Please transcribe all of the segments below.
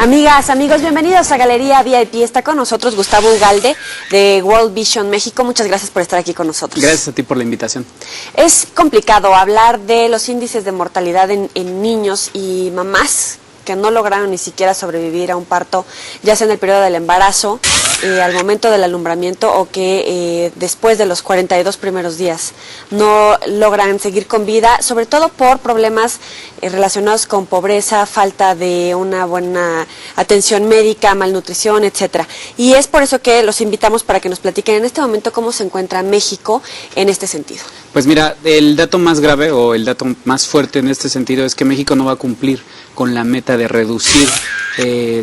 Amigas, amigos, bienvenidos a Galería VIP. Está con nosotros Gustavo Ugalde de World Vision México. Muchas gracias por estar aquí con nosotros. Gracias a ti por la invitación. Es complicado hablar de los índices de mortalidad en niños y mamás que no lograron ni siquiera sobrevivir a un parto, ya sea en el periodo del embarazo, al momento del alumbramiento o que después de los 42 primeros días no logran seguir con vida, sobre todo por problemas relacionados con pobreza, falta de una buena atención médica, malnutrición, etcétera. Y es por eso que los invitamos para que nos platiquen en este momento cómo se encuentra México en este sentido. Pues mira, el dato más grave o el dato más fuerte en este sentido es que México no va a cumplir con la meta de reducir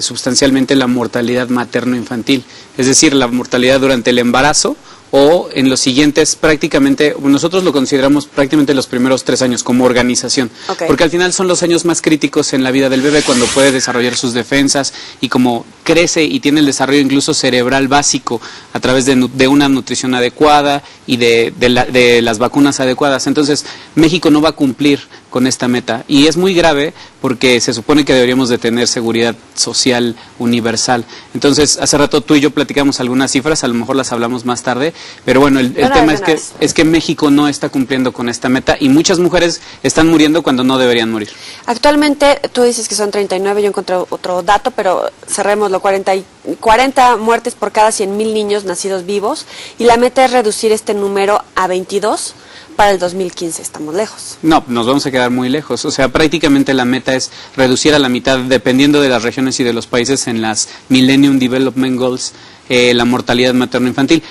sustancialmente la mortalidad materno-infantil, es decir, la mortalidad durante el embarazo o en los siguientes prácticamente, nosotros lo consideramos prácticamente los primeros 3 años como organización, porque al final son los años más críticos en la vida del bebé cuando puede desarrollar sus defensas y como crece y tiene el desarrollo incluso cerebral básico a través de una nutrición adecuada y de las vacunas adecuadas. Entonces México no va a cumplir con esta meta y es muy grave porque se supone que deberíamos de tener seguridad social universal. Entonces hace rato tú y yo platicamos algunas cifras, a lo mejor las hablamos más tarde, pero bueno, el tema es que México no está cumpliendo con esta meta y muchas mujeres están muriendo cuando no deberían morir. Actualmente tú dices que son 39, yo encontré otro dato, pero cerrémoslo, 40 muertes por cada 100,000 niños nacidos vivos y la meta es reducir este número a 22 para el 2015. Estamos lejos. No, nos vamos a quedar muy lejos. O sea, prácticamente la meta es reducir a la mitad, dependiendo de las regiones y de los países, en las Millennium Development Goals, la mortalidad materno-infantil.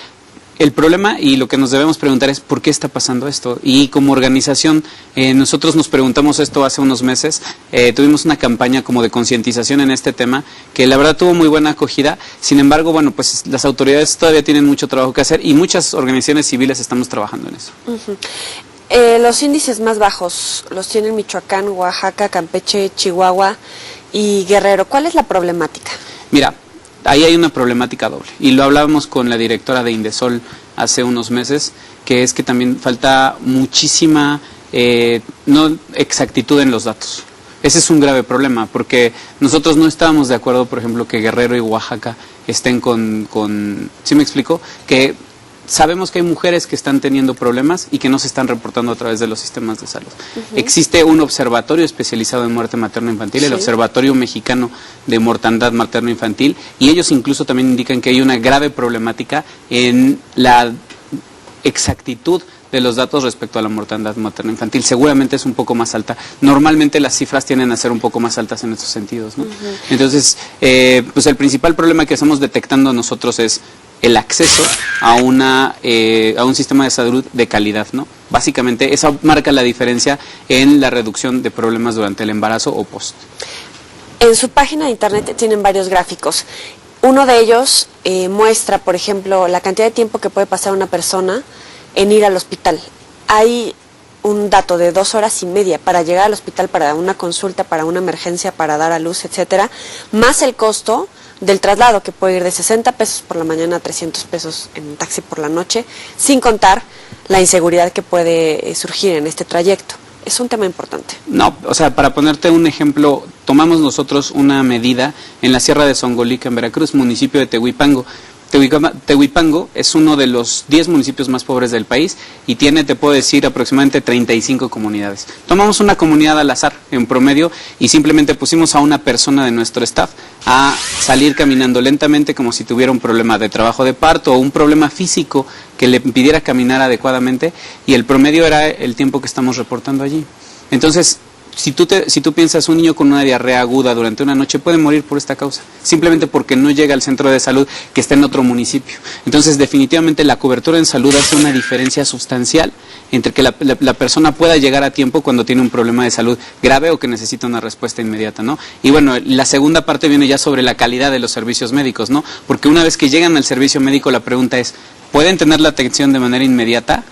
El problema y lo que nos debemos preguntar es ¿por qué está pasando esto? Y como organización, nosotros nos preguntamos esto hace unos meses, tuvimos una campaña como de concientización en este tema, que la verdad tuvo muy buena acogida. Sin embargo, bueno, pues las autoridades todavía tienen mucho trabajo que hacer y muchas organizaciones civiles estamos trabajando en eso. Los índices más bajos los tienen Michoacán, Oaxaca, Campeche, Chihuahua y Guerrero. ¿Cuál es la problemática? Mira, ahí hay una problemática doble y lo hablábamos con la directora de Indesol hace unos meses, que es que también falta muchísima no exactitud en los datos. Ese es un grave problema porque nosotros no estábamos de acuerdo, por ejemplo, que Guerrero y Oaxaca estén ¿sí me explico? Que sabemos que hay mujeres que están teniendo problemas y que no se están reportando a través de los sistemas de salud. Existe un observatorio especializado en muerte materno-infantil, el Observatorio Mexicano de Mortandad Materno-Infantil, y ellos incluso también indican que hay una grave problemática en la exactitud de los datos respecto a la mortandad materno-infantil. Seguramente es un poco más alta. Normalmente las cifras tienden a ser un poco más altas en estos sentidos, ¿no? Entonces, pues el principal problema que estamos detectando nosotros es el acceso a un sistema de salud de calidad, ¿no? Básicamente, eso marca la diferencia en la reducción de problemas durante el embarazo o post. En su página de internet tienen varios gráficos. Uno de ellos muestra, por ejemplo, la cantidad de tiempo que puede pasar una persona en ir al hospital. Hay un dato de 2 horas y media para llegar al hospital para una consulta, para una emergencia, para dar a luz, etcétera, más el costo del traslado, que puede ir de 60 pesos por la mañana a 300 pesos en un taxi por la noche, sin contar la inseguridad que puede surgir en este trayecto. Es un tema importante. No, o sea, para ponerte un ejemplo, tomamos nosotros una medida en la Sierra de Songolica, en Veracruz, municipio de Tehuipango. Tehuipango es uno de los 10 municipios más pobres del país y tiene, te puedo decir, aproximadamente 35 comunidades. Tomamos una comunidad al azar, en promedio, y simplemente pusimos a una persona de nuestro staff a salir caminando lentamente como si tuviera un problema de trabajo de parto o un problema físico que le impidiera caminar adecuadamente, y el promedio era el tiempo que estamos reportando allí. Entonces, si tú piensas, un niño con una diarrea aguda durante una noche puede morir por esta causa, simplemente porque no llega al centro de salud que está en otro municipio. Entonces, definitivamente la cobertura en salud hace una diferencia sustancial entre que la persona pueda llegar a tiempo cuando tiene un problema de salud grave o que necesita una respuesta inmediata, ¿no? Y bueno, la segunda parte viene ya sobre la calidad de los servicios médicos, ¿no? Porque una vez que llegan al servicio médico, la pregunta es, ¿pueden tener la atención de manera inmediata?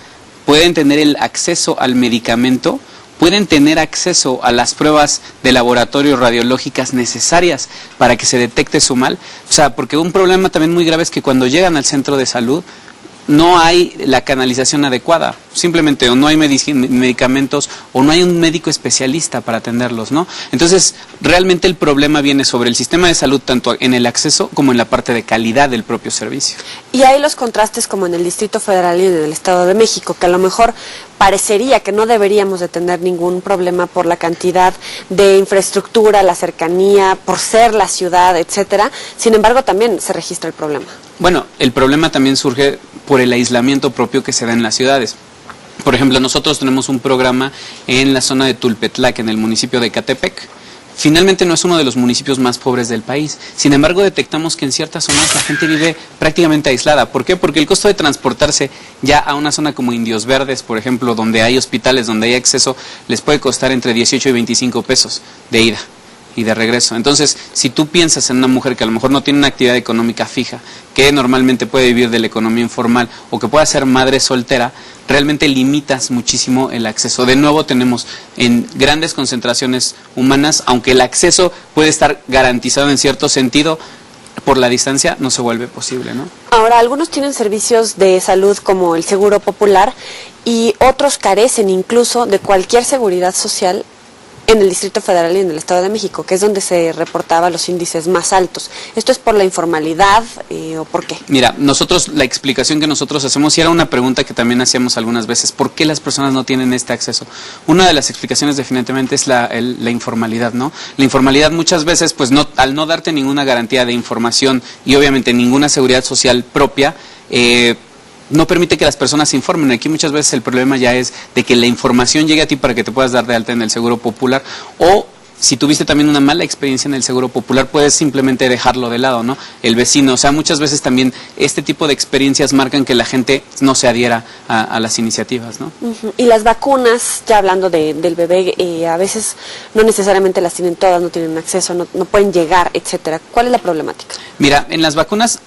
¿Pueden tener el acceso al medicamento? ¿Pueden tener acceso a las pruebas de laboratorio radiológicas necesarias para que se detecte su mal? O sea, porque un problema también muy grave es que cuando llegan al centro de salud no hay la canalización adecuada, simplemente o no hay medicamentos o no hay un médico especialista para atenderlos, ¿no? Entonces, realmente el problema viene sobre el sistema de salud, tanto en el acceso como en la parte de calidad del propio servicio. Y hay los contrastes como en el Distrito Federal y en el Estado de México, que a lo mejor parecería que no deberíamos de tener ningún problema por la cantidad de infraestructura, la cercanía, por ser la ciudad, etcétera. Sin embargo, también se registra el problema. Bueno, el problema también surge por el aislamiento propio que se da en las ciudades. Por ejemplo, nosotros tenemos un programa en la zona de Tulpetlac, en el municipio de Ecatepec. Finalmente no es uno de los municipios más pobres del país. Sin embargo, detectamos que en ciertas zonas la gente vive prácticamente aislada. ¿Por qué? Porque el costo de transportarse ya a una zona como Indios Verdes, por ejemplo, donde hay hospitales, donde hay acceso, les puede costar entre 18 y 25 pesos de ida y de regreso. Entonces, si tú piensas en una mujer que a lo mejor no tiene una actividad económica fija, que normalmente puede vivir de la economía informal o que pueda ser madre soltera, realmente limitas muchísimo el acceso. De nuevo tenemos en grandes concentraciones humanas, aunque el acceso puede estar garantizado en cierto sentido, por la distancia no se vuelve posible, ¿no? Ahora, algunos tienen servicios de salud como el Seguro Popular y otros carecen incluso de cualquier seguridad social en el Distrito Federal y en el Estado de México, que es donde se reportaba los índices más altos. ¿Esto es por la informalidad o por qué? Mira, nosotros, la explicación que nosotros hacemos, y era una pregunta que también hacíamos algunas veces, ¿por qué las personas no tienen este acceso? Una de las explicaciones definitivamente es la informalidad, ¿no? La informalidad muchas veces, pues al no darte ninguna garantía de información y obviamente ninguna seguridad social propia, no permite que las personas se informen. Aquí muchas veces el problema ya es de que la información llegue a ti para que te puedas dar de alta en el Seguro Popular, o si tuviste también una mala experiencia en el Seguro Popular, puedes simplemente dejarlo de lado, ¿no? El vecino, o sea, muchas veces también este tipo de experiencias marcan que la gente no se adhiera a las iniciativas, ¿no? Y las vacunas, ya hablando del bebé, a veces no necesariamente las tienen todas, no tienen acceso, no pueden llegar, etcétera. ¿Cuál es la problemática? Mira, en las vacunas,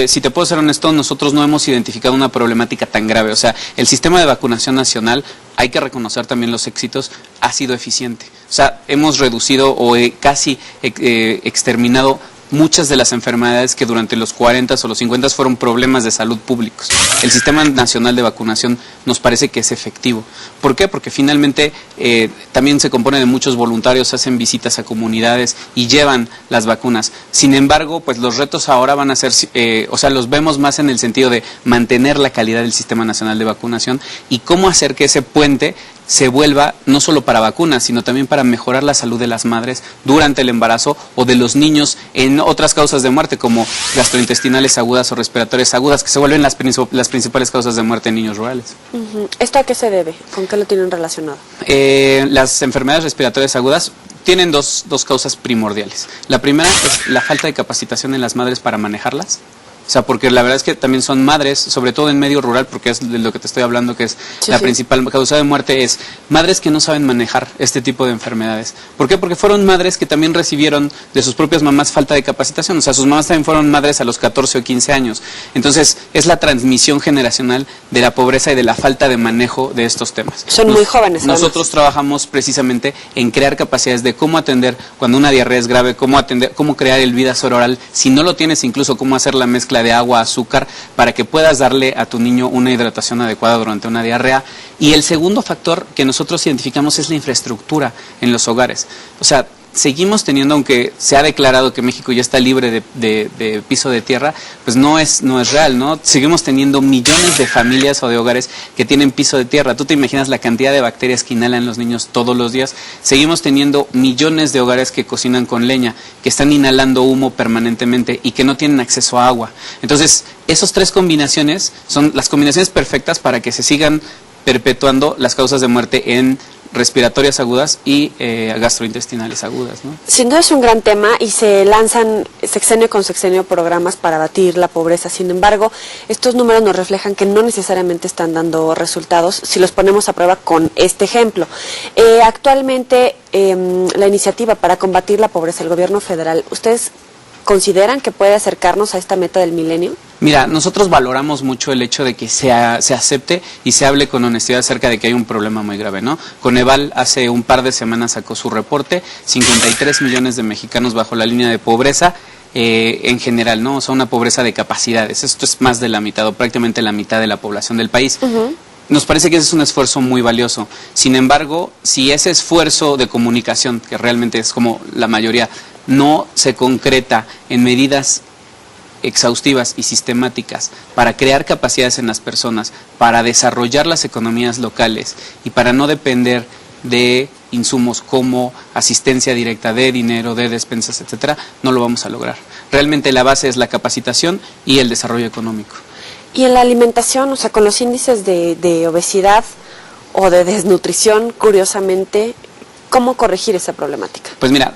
si te puedo ser honesto, nosotros no hemos identificado una problemática tan grave. O sea, el sistema de vacunación nacional, hay que reconocer también los éxitos, ha sido eficiente. O sea, hemos reducido o casi exterminado muchas de las enfermedades que durante los 40 o los 50 fueron problemas de salud públicos. El Sistema Nacional de Vacunación nos parece que es efectivo. ¿Por qué? Porque finalmente también se compone de muchos voluntarios, hacen visitas a comunidades y llevan las vacunas. Sin embargo, pues los retos ahora van a ser, o sea, los vemos más en el sentido de mantener la calidad del Sistema Nacional de Vacunación y cómo hacer que ese puente se vuelva no solo para vacunas, sino también para mejorar la salud de las madres durante el embarazo o de los niños en otras causas de muerte como gastrointestinales agudas o respiratorias agudas, que se vuelven las principales causas de muerte en niños rurales. ¿Esto a qué se debe? ¿Con qué lo tienen relacionado? Las enfermedades respiratorias agudas tienen dos causas primordiales. La primera es la falta de capacitación en las madres para manejarlas. O sea, porque la verdad es que también son madres, sobre todo en medio rural, porque es de lo que te estoy hablando, que es la principal causa de muerte, es madres que no saben manejar este tipo de enfermedades. ¿Por qué? Porque fueron madres que también recibieron de sus propias mamás falta de capacitación. O sea, sus mamás también fueron madres a los 14 o 15 años. Entonces, es la transmisión generacional de la pobreza y de la falta de manejo de estos temas. Son muy jóvenes. Nosotros trabajamos precisamente en crear capacidades de cómo atender cuando una diarrea es grave, cómo crear el Vidasor oral, si no lo tienes, incluso cómo hacer la mezcla de agua, azúcar, para que puedas darle a tu niño una hidratación adecuada durante una diarrea. Y el segundo factor que nosotros identificamos es la infraestructura en los hogares. O sea, seguimos teniendo, aunque se ha declarado que México ya está libre de piso de tierra, pues no es real, ¿no? Seguimos teniendo millones de familias o de hogares que tienen piso de tierra. Tú te imaginas la cantidad de bacterias que inhalan los niños todos los días. Seguimos teniendo millones de hogares que cocinan con leña, que están inhalando humo permanentemente y que no tienen acceso a agua. Entonces, esas tres combinaciones son las combinaciones perfectas para que se sigan perpetuando las causas de muerte en respiratorias agudas y gastrointestinales agudas, ¿no? Sin duda es un gran tema y se lanzan sexenio con sexenio programas para abatir la pobreza. Sin embargo, estos números nos reflejan que no necesariamente están dando resultados si los ponemos a prueba con este ejemplo. Actualmente, la iniciativa para combatir la pobreza del gobierno federal, ¿ustedes consideran que puede acercarnos a esta meta del milenio? Mira, nosotros valoramos mucho el hecho de que se acepte y se hable con honestidad acerca de que hay un problema muy grave, ¿no? Coneval hace un par de semanas sacó su reporte, 53 millones de mexicanos bajo la línea de pobreza. en general, ¿no? O sea, una pobreza de capacidades. Esto es más de la mitad o prácticamente la mitad de la población del país. Nos parece que ese es un esfuerzo muy valioso. Sin embargo, si ese esfuerzo de comunicación, que realmente es como la mayoría, no se concreta en medidas exhaustivas y sistemáticas para crear capacidades en las personas, para desarrollar las economías locales y para no depender de insumos como asistencia directa de dinero, de despensas, etcétera, no lo vamos a lograr. Realmente la base es la capacitación y el desarrollo económico. Y en la alimentación, o sea, con los índices de obesidad o de desnutrición, curiosamente, ¿cómo corregir esa problemática? Pues mira,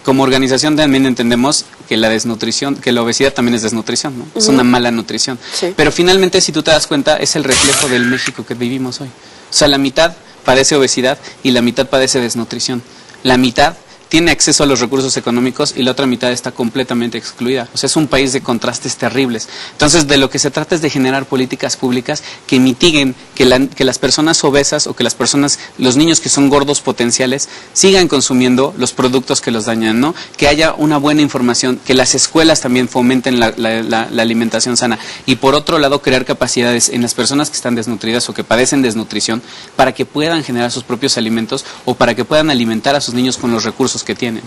como organización también entendemos que la desnutrición, que la obesidad también es desnutrición, ¿no? Es una mala nutrición. Sí. Pero finalmente, si tú te das cuenta, es el reflejo del México que vivimos hoy. O sea, la mitad padece obesidad y la mitad padece desnutrición. La mitad tiene acceso a los recursos económicos y la otra mitad está completamente excluida. O sea, es un país de contrastes terribles. Entonces, de lo que se trata es de generar políticas públicas que mitiguen que las personas obesas o que las personas, los niños que son gordos potenciales, sigan consumiendo los productos que los dañan, ¿no? Que haya una buena información, que las escuelas también fomenten la alimentación sana. Y por otro lado, crear capacidades en las personas que están desnutridas o que padecen desnutrición para que puedan generar sus propios alimentos o para que puedan alimentar a sus niños con los recursos que tienen.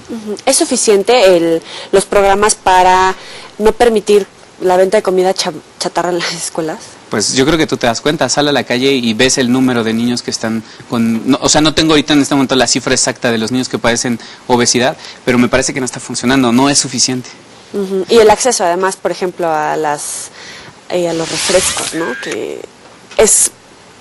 ¿Es suficiente los programas para no permitir la venta de comida chatarra en las escuelas? Pues yo creo que tú te das cuenta, sal a la calle y ves el número de niños que están con... No, o sea, no tengo ahorita en este momento la cifra exacta de los niños que padecen obesidad, pero me parece que no está funcionando, no es suficiente. Y el acceso además, por ejemplo, a los refrescos, ¿no? Que es,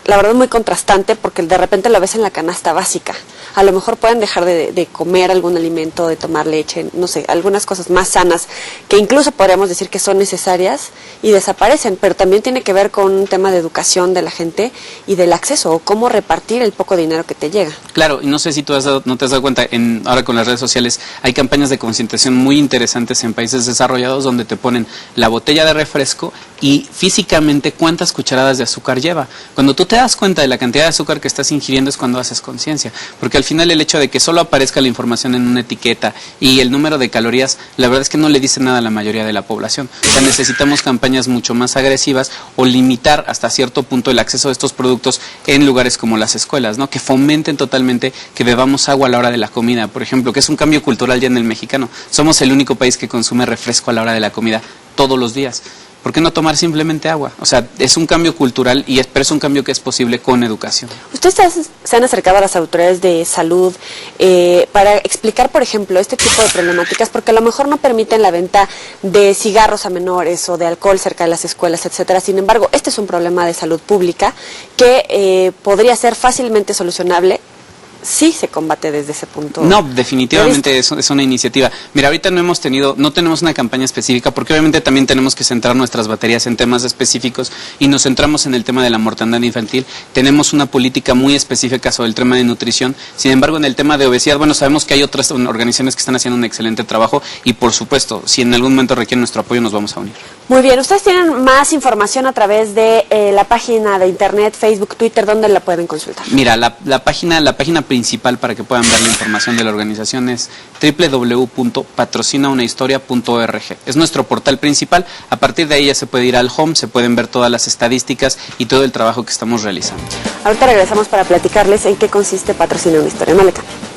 la verdad, muy contrastante porque de repente lo ves en la canasta básica. A lo mejor pueden dejar de comer algún alimento, de tomar leche, no sé, algunas cosas más sanas que incluso podríamos decir que son necesarias y desaparecen, pero también tiene que ver con un tema de educación de la gente y del acceso o cómo repartir el poco dinero que te llega. Claro, y no sé si tú no te has dado cuenta, ahora con las redes sociales hay campañas de concientización muy interesantes en países desarrollados donde te ponen la botella de refresco y físicamente cuántas cucharadas de azúcar lleva. Cuando tú te das cuenta de la cantidad de azúcar que estás ingiriendo es cuando haces conciencia, porque al final el hecho de que solo aparezca la información en una etiqueta y el número de calorías, la verdad es que no le dice nada a la mayoría de la población. O sea, necesitamos campañas mucho más agresivas o limitar hasta cierto punto el acceso a estos productos en lugares como las escuelas, ¿no? Que fomenten totalmente que bebamos agua a la hora de la comida, por ejemplo, que es un cambio cultural ya en el mexicano. Somos el único país que consume refresco a la hora de la comida todos los días. ¿Por qué no tomar simplemente agua? O sea, es un cambio cultural, pero es un cambio que es posible con educación. ¿Ustedes se han acercado a las autoridades de salud para explicar, por ejemplo, este tipo de problemáticas? Porque a lo mejor no permiten la venta de cigarros a menores o de alcohol cerca de las escuelas, etcétera. Sin embargo, este es un problema de salud pública que podría ser fácilmente solucionable sí se combate desde ese punto. No, definitivamente es una iniciativa. Mira, ahorita no tenemos una campaña específica porque obviamente también tenemos que centrar nuestras baterías en temas específicos y nos centramos en el tema de la mortandad infantil. Tenemos una política muy específica sobre el tema de nutrición. Sin embargo, en el tema de obesidad, bueno, sabemos que hay otras organizaciones que están haciendo un excelente trabajo y por supuesto, si en algún momento requieren nuestro apoyo, nos vamos a unir. Muy bien, ustedes tienen más información a través de la página de internet, Facebook, Twitter, ¿dónde la pueden consultar? Mira, la página principal para que puedan ver la información de la organización es www.patrocinaunahistoria.org. Es nuestro portal principal. A partir de ahí ya se puede ir al home, se pueden ver todas las estadísticas y todo el trabajo que estamos realizando. Ahorita regresamos para platicarles en qué consiste Patrocina una Historia. No le cambien.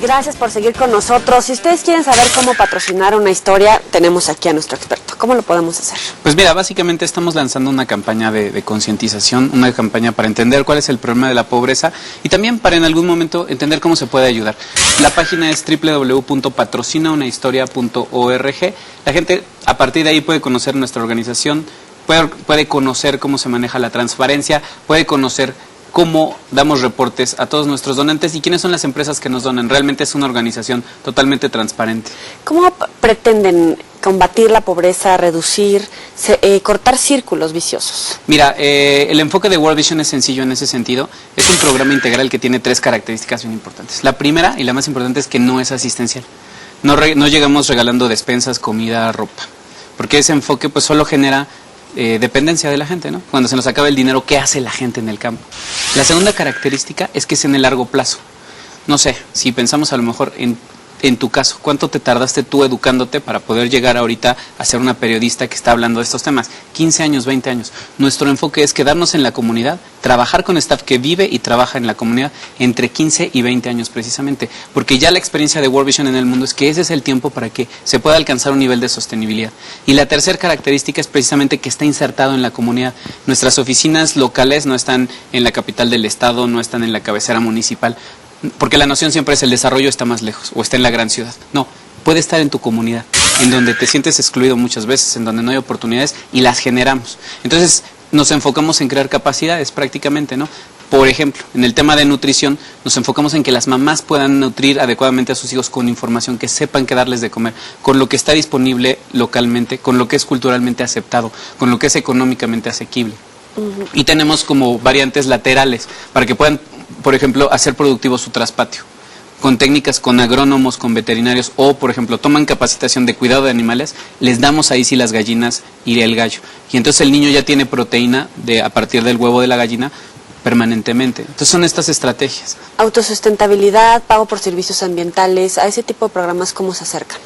Gracias por seguir con nosotros. Si ustedes quieren saber cómo patrocinar una historia, tenemos aquí a nuestro experto. ¿Cómo lo podemos hacer? Pues mira, básicamente estamos lanzando una campaña de concientización, una campaña para entender cuál es el problema de la pobreza y también para en algún momento entender cómo se puede ayudar. La página es www.patrocinaunahistoria.org. La gente a partir de ahí puede conocer nuestra organización, puede conocer cómo se maneja la transparencia, puede conocer cómo damos reportes a todos nuestros donantes y quiénes son las empresas que nos donan. Realmente es una organización totalmente transparente. ¿Cómo pretenden combatir la pobreza, reducir, cortar círculos viciosos? Mira, el enfoque de World Vision es sencillo en ese sentido. Es un programa integral que tiene 3 características bien importantes. La primera y la más importante es que no es asistencial. No llegamos regalando despensas, comida, ropa, porque ese enfoque pues solo genera dependencia de la gente, ¿no? Cuando se nos acaba el dinero, ¿qué hace la gente en el campo? La segunda característica es que es en el largo plazo. No sé, si pensamos a lo mejor en tu caso, ¿cuánto te tardaste tú educándote para poder llegar ahorita a ser una periodista que está hablando de estos temas? 15 años, 20 años. Nuestro enfoque es quedarnos en la comunidad, trabajar con staff que vive y trabaja en la comunidad entre 15 y 20 años precisamente, porque ya la experiencia de World Vision en el mundo es que ese es el tiempo para que se pueda alcanzar un nivel de sostenibilidad. Y la tercera característica es precisamente que está insertado en la comunidad. Nuestras oficinas locales no están en la capital del estado, no están en la cabecera municipal, porque la noción siempre es el desarrollo está más lejos o está en la gran ciudad. No, puede estar en tu comunidad, en donde te sientes excluido muchas veces, en donde no hay oportunidades y las generamos. Entonces nos enfocamos en crear capacidades prácticamente, ¿no? Por ejemplo, en el tema de nutrición nos enfocamos en que las mamás puedan nutrir adecuadamente a sus hijos con información, que sepan qué darles de comer, con lo que está disponible localmente, con lo que es culturalmente aceptado, con lo que es económicamente asequible. Y tenemos como variantes laterales para que puedan, por ejemplo, hacer productivo su traspatio, con técnicas, con agrónomos, con veterinarios, o por ejemplo, toman capacitación de cuidado de animales, les damos ahí sí las gallinas y el gallo. Y entonces el niño ya tiene proteína a partir del huevo de la gallina permanentemente. Entonces son estas estrategias. Autosustentabilidad, pago por servicios ambientales, a ese tipo de programas, ¿cómo se acercan?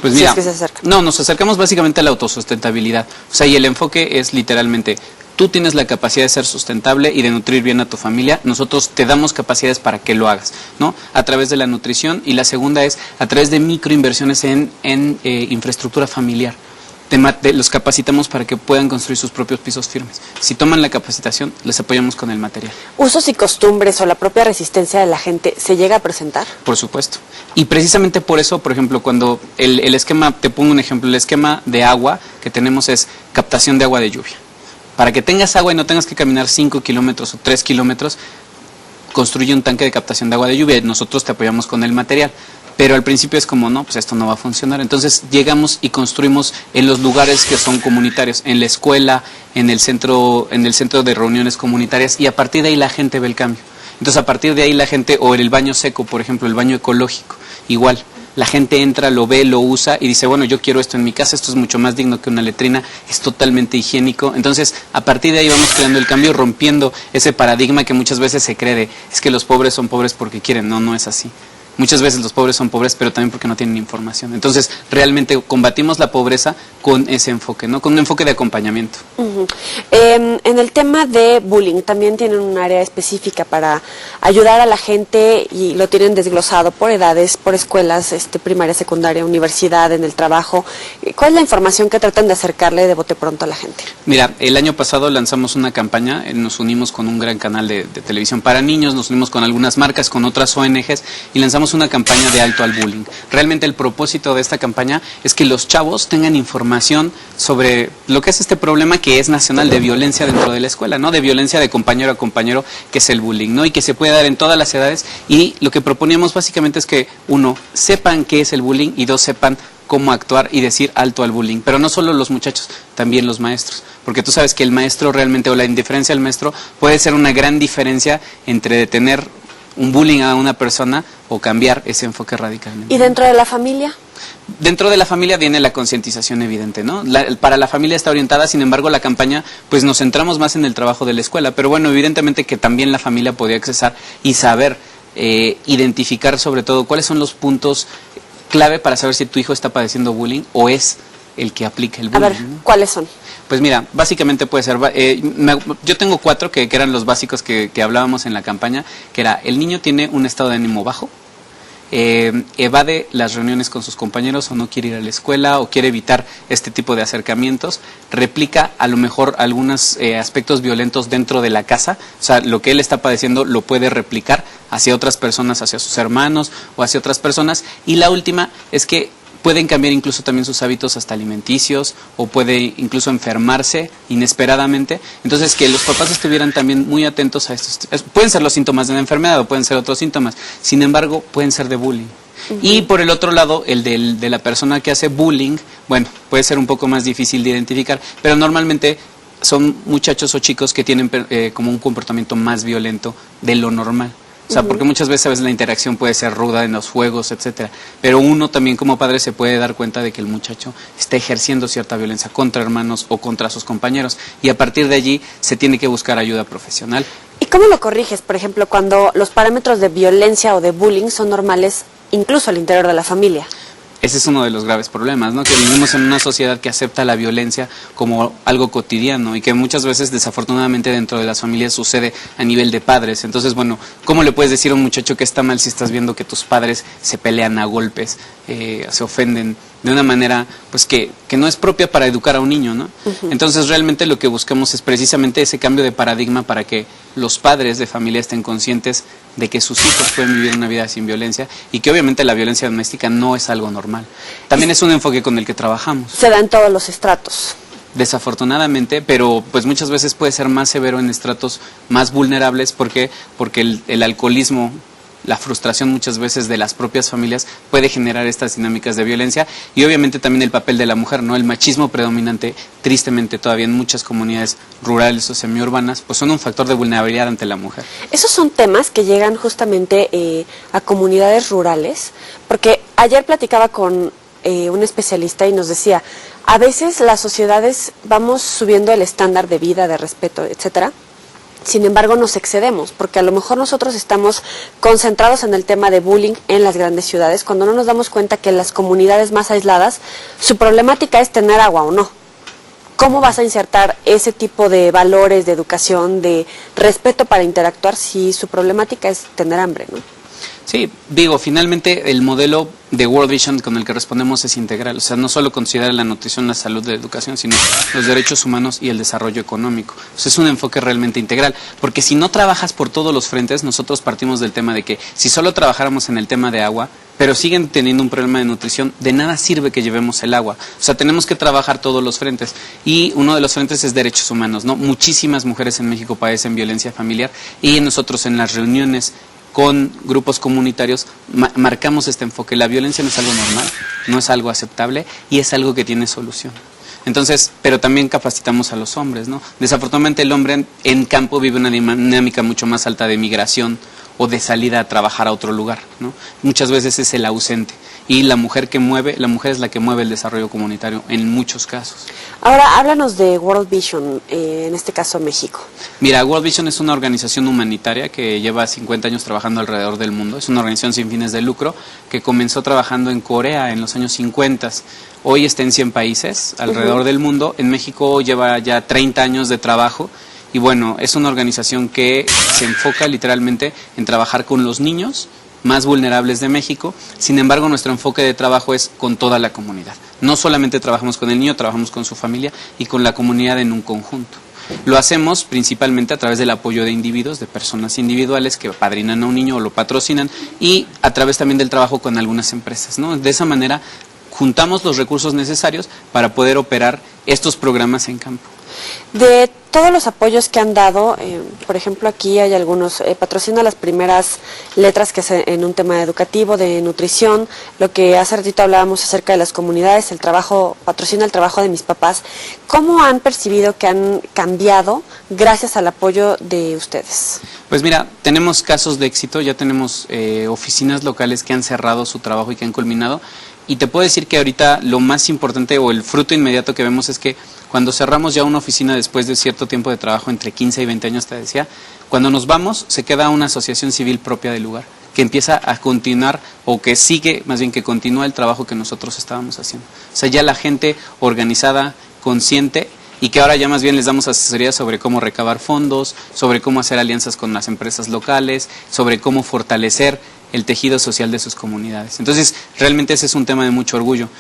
Pues Si mira, es que se acercan. no, nos acercamos básicamente a la autosustentabilidad. O sea, y el enfoque es literalmente, tú tienes la capacidad de ser sustentable y de nutrir bien a tu familia, nosotros te damos capacidades para que lo hagas, ¿no? A través de la nutrición, y la segunda es a través de microinversiones en infraestructura familiar. Los capacitamos para que puedan construir sus propios pisos firmes. Si toman la capacitación, les apoyamos con el material. ¿Usos y costumbres o la propia resistencia de la gente se llega a presentar? Por supuesto. Y precisamente por eso, por ejemplo, cuando el esquema, te pongo un ejemplo, el esquema de agua que tenemos es captación de agua de lluvia. Para que tengas agua y no tengas que caminar 5 kilómetros o 3 kilómetros, construye un tanque de captación de agua de lluvia y nosotros te apoyamos con el material. Pero al principio es como, no, pues esto no va a funcionar. Entonces llegamos y construimos en los lugares que son comunitarios, en la escuela, en el centro de reuniones comunitarias, y a partir de ahí la gente ve el cambio. Entonces a partir de ahí la gente, o en el baño seco, por ejemplo, el baño ecológico, igual. La gente entra, lo ve, lo usa y dice, bueno, yo quiero esto en mi casa, esto es mucho más digno que una letrina, es totalmente higiénico. Entonces, a partir de ahí vamos creando el cambio, rompiendo ese paradigma que muchas veces se cree de, es que los pobres son pobres porque quieren. No, no es así. Muchas veces los pobres son pobres, pero también porque no tienen información. Entonces, realmente combatimos la pobreza con ese enfoque, ¿no? Con un enfoque de acompañamiento. En el tema de bullying, también tienen un área específica para ayudar a la gente y lo tienen desglosado por edades, por escuelas, primaria, secundaria, universidad, en el trabajo. ¿Cuál es la información que tratan de acercarle de bote pronto a la gente? Mira, el año pasado lanzamos una campaña, nos unimos con un gran canal de televisión para niños, nos unimos con algunas marcas, con otras ONGs y lanzamos una campaña de alto al bullying. Realmente el propósito de esta campaña es que los chavos tengan información sobre lo que es este problema que es nacional de violencia dentro de la escuela, ¿no? De violencia de compañero a compañero, que es el bullying, ¿no? Y que se puede dar en todas las edades, y lo que proponíamos básicamente es que, uno, sepan qué es el bullying, y dos, sepan cómo actuar y decir alto al bullying. Pero no solo los muchachos, también los maestros, porque tú sabes que el maestro realmente, o la indiferencia del maestro, puede ser una gran diferencia entre detener un bullying a una persona o cambiar ese enfoque radicalmente. ¿Y dentro de la familia? Dentro de la familia viene la concientización evidente, ¿no? Para la familia está orientada, sin embargo la campaña, pues nos centramos más en el trabajo de la escuela, pero bueno, evidentemente que también la familia podía accesar y saber identificar sobre todo cuáles son los puntos clave para saber si tu hijo está padeciendo bullying o es el que aplica el bullying. A ver, ¿cuáles son? Pues mira, básicamente puede ser, yo tengo 4 que eran los básicos que hablábamos en la campaña, que era, el niño tiene un estado de ánimo bajo, evade las reuniones con sus compañeros o no quiere ir a la escuela o quiere evitar este tipo de acercamientos, replica a lo mejor algunos aspectos violentos dentro de la casa, o sea, lo que él está padeciendo lo puede replicar hacia otras personas, hacia sus hermanos o hacia otras personas, y la última es que pueden cambiar incluso también sus hábitos hasta alimenticios, o puede incluso enfermarse inesperadamente. Entonces, que los papás estuvieran también muy atentos a estos. Pueden ser los síntomas de la enfermedad o pueden ser otros síntomas, sin embargo, pueden ser de bullying. Y por el otro lado, el de la persona que hace bullying, bueno, puede ser un poco más difícil de identificar, pero normalmente son muchachos o chicos que tienen como un comportamiento más violento de lo normal. O sea, porque muchas veces a veces la interacción puede ser ruda en los juegos, etcétera. Pero uno también como padre se puede dar cuenta de que el muchacho está ejerciendo cierta violencia contra hermanos o contra sus compañeros. Y a partir de allí se tiene que buscar ayuda profesional. ¿Y cómo lo corriges, por ejemplo, cuando los parámetros de violencia o de bullying son normales incluso al interior de la familia? Ese es uno de los graves problemas, ¿no? Que vivimos en una sociedad que acepta la violencia como algo cotidiano y que muchas veces desafortunadamente dentro de las familias sucede a nivel de padres. Entonces, bueno, ¿cómo le puedes decir a un muchacho que está mal si estás viendo que tus padres se pelean a golpes, se ofenden de una manera pues que no es propia para educar a un niño, ¿no? Entonces realmente lo que buscamos es precisamente ese cambio de paradigma para que los padres de familia estén conscientes de que sus hijos pueden vivir una vida sin violencia y que obviamente la violencia doméstica no es algo normal. También es un enfoque con el que trabajamos. Se da en todos los estratos. Desafortunadamente, pero pues muchas veces puede ser más severo en estratos más vulnerables porque el alcoholismo, la frustración muchas veces de las propias familias puede generar estas dinámicas de violencia y obviamente también el papel de la mujer, ¿no? El machismo predominante, tristemente todavía en muchas comunidades rurales o semiurbanas, pues son un factor de vulnerabilidad ante la mujer. Esos son temas que llegan justamente a comunidades rurales, porque ayer platicaba con un especialista y nos decía, a veces las sociedades vamos subiendo el estándar de vida, de respeto, etcétera. Sin embargo, nos excedemos, porque a lo mejor nosotros estamos concentrados en el tema de bullying en las grandes ciudades, cuando no nos damos cuenta que en las comunidades más aisladas, su problemática es tener agua o no. ¿Cómo vas a insertar ese tipo de valores, de educación, de respeto para interactuar si su problemática es tener hambre, ¿no? Sí, digo, finalmente el modelo de World Vision con el que respondemos es integral, o sea, no solo considera la nutrición, la salud, la educación, sino los derechos humanos y el desarrollo económico. O sea, es un enfoque realmente integral, porque si no trabajas por todos los frentes, nosotros partimos del tema de que si solo trabajáramos en el tema de agua, pero siguen teniendo un problema de nutrición, de nada sirve que llevemos el agua. O sea, tenemos que trabajar todos los frentes. Y uno de los frentes es derechos humanos, ¿no? Muchísimas mujeres en México padecen violencia familiar y nosotros en las reuniones con grupos comunitarios marcamos este enfoque. La violencia no es algo normal, no es algo aceptable y es algo que tiene solución. Entonces, pero también capacitamos a los hombres, ¿no? Desafortunadamente el hombre en campo vive una dinámica mucho más alta de migración o de salida a trabajar a otro lugar, ¿no? Muchas veces es el ausente y la mujer es la que mueve el desarrollo comunitario en muchos casos. Ahora, háblanos de World Vision, en este caso México. Mira, World Vision es una organización humanitaria que lleva 50 años trabajando alrededor del mundo. Es una organización sin fines de lucro que comenzó trabajando en Corea en los años 50. Hoy está en 100 países alrededor del mundo. En México lleva ya 30 años de trabajo. Y bueno, es una organización que se enfoca literalmente en trabajar con los niños más vulnerables de México. Sin embargo, nuestro enfoque de trabajo es con toda la comunidad. No solamente trabajamos con el niño, trabajamos con su familia y con la comunidad en un conjunto. Lo hacemos principalmente a través del apoyo de individuos, de personas individuales que padrinan a un niño o lo patrocinan y a través también del trabajo con algunas empresas, ¿no? De esa manera juntamos los recursos necesarios para poder operar estos programas en campo. De todos los apoyos que han dado, por ejemplo, aquí hay algunos, patrocina las primeras letras que es en un tema educativo, de nutrición, lo que hace ratito hablábamos acerca de las comunidades, el trabajo, patrocina el trabajo de mis papás. ¿Cómo han percibido que han cambiado gracias al apoyo de ustedes? Pues mira, tenemos casos de éxito, ya tenemos oficinas locales que han cerrado su trabajo y que han culminado. Y te puedo decir que ahorita lo más importante o el fruto inmediato que vemos es que cuando cerramos ya una oficina después de cierto tiempo de trabajo, entre 15 y 20 años te decía, cuando nos vamos se queda una asociación civil propia del lugar, que empieza a continuar o que sigue, más bien que continúa el trabajo que nosotros estábamos haciendo. O sea, ya la gente organizada, consciente y que ahora ya más bien les damos asesoría sobre cómo recabar fondos, sobre cómo hacer alianzas con las empresas locales, sobre cómo fortalecer el tejido social de sus comunidades. Entonces, realmente ese es un tema de mucho orgullo.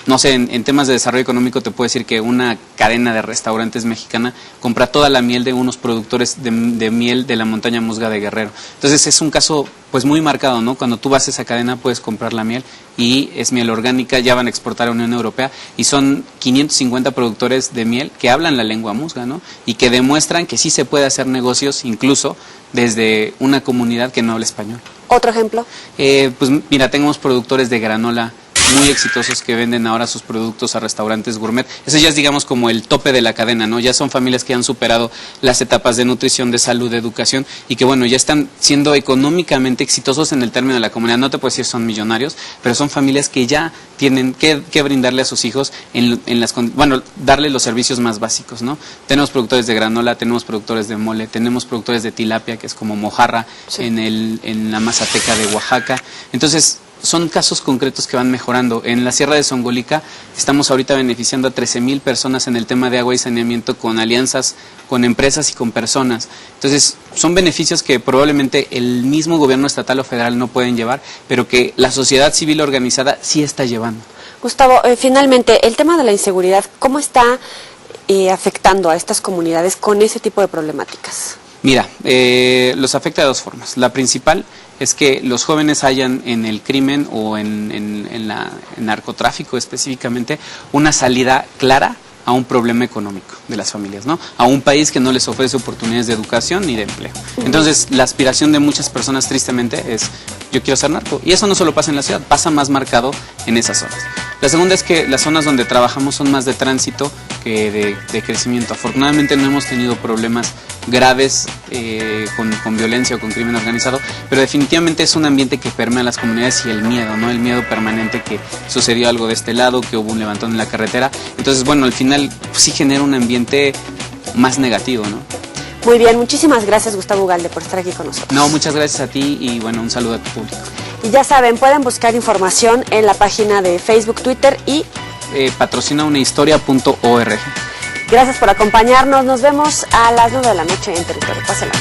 No sé, en temas de desarrollo económico te puedo decir que una cadena de restaurantes mexicana compra toda la miel de unos productores de miel de la montaña Musga de Guerrero. Entonces es un caso pues muy marcado, ¿no? Cuando tú vas a esa cadena puedes comprar la miel y es miel orgánica, ya van a exportar a la Unión Europea y son 550 productores de miel que hablan la lengua musga, ¿no? Y que demuestran que sí se puede hacer negocios incluso desde una comunidad que no habla español. ¿Otro ejemplo? Pues mira, tenemos productores de granola muy exitosos que venden ahora sus productos a restaurantes gourmet. Eso ya es, digamos, como el tope de la cadena, ¿no? Ya son familias que han superado las etapas de nutrición, de salud, de educación y que, bueno, ya están siendo económicamente exitosos en el término de la comunidad. No te puedo decir son millonarios, pero son familias que ya tienen que brindarle a sus hijos darle los servicios más básicos, ¿no? Tenemos productores de granola, tenemos productores de mole, tenemos productores de tilapia, que es como mojarra, sí, en la Mazateca de Oaxaca. Entonces, son casos concretos que van mejorando. En la Sierra de Songolica estamos ahorita beneficiando a 13,000 personas en el tema de agua y saneamiento con alianzas, con empresas y con personas. Entonces, son beneficios que probablemente el mismo gobierno estatal o federal no pueden llevar, pero que la sociedad civil organizada sí está llevando. Gustavo, finalmente, el tema de la inseguridad, ¿cómo está afectando a estas comunidades con ese tipo de problemáticas? Mira, los afecta de dos formas. La principal es que los jóvenes hayan en el crimen o en el narcotráfico específicamente una salida clara a un problema económico de las familias, ¿no? A un país que no les ofrece oportunidades de educación ni de empleo. Entonces, la aspiración de muchas personas, tristemente, es yo quiero ser narco. Y eso no solo pasa en la ciudad, pasa más marcado en esas zonas. La segunda es que las zonas donde trabajamos son más de tránsito que de crecimiento. Afortunadamente no hemos tenido problemas graves con violencia o con crimen organizado, pero definitivamente es un ambiente que permea a las comunidades y el miedo, ¿no? El miedo permanente que sucedió algo de este lado, que hubo un levantón en la carretera. Entonces, bueno, al final pues, sí genera un ambiente más negativo, ¿no? Muy bien, muchísimas gracias, Gustavo Ugalde, por estar aquí con nosotros. No, muchas gracias a ti y bueno, un saludo a tu público. Y ya saben, pueden buscar información en la página de Facebook, Twitter y patrocinaunahistoria.org. Gracias por acompañarnos, nos vemos a las 9 de la noche en Territorio. Pásenla.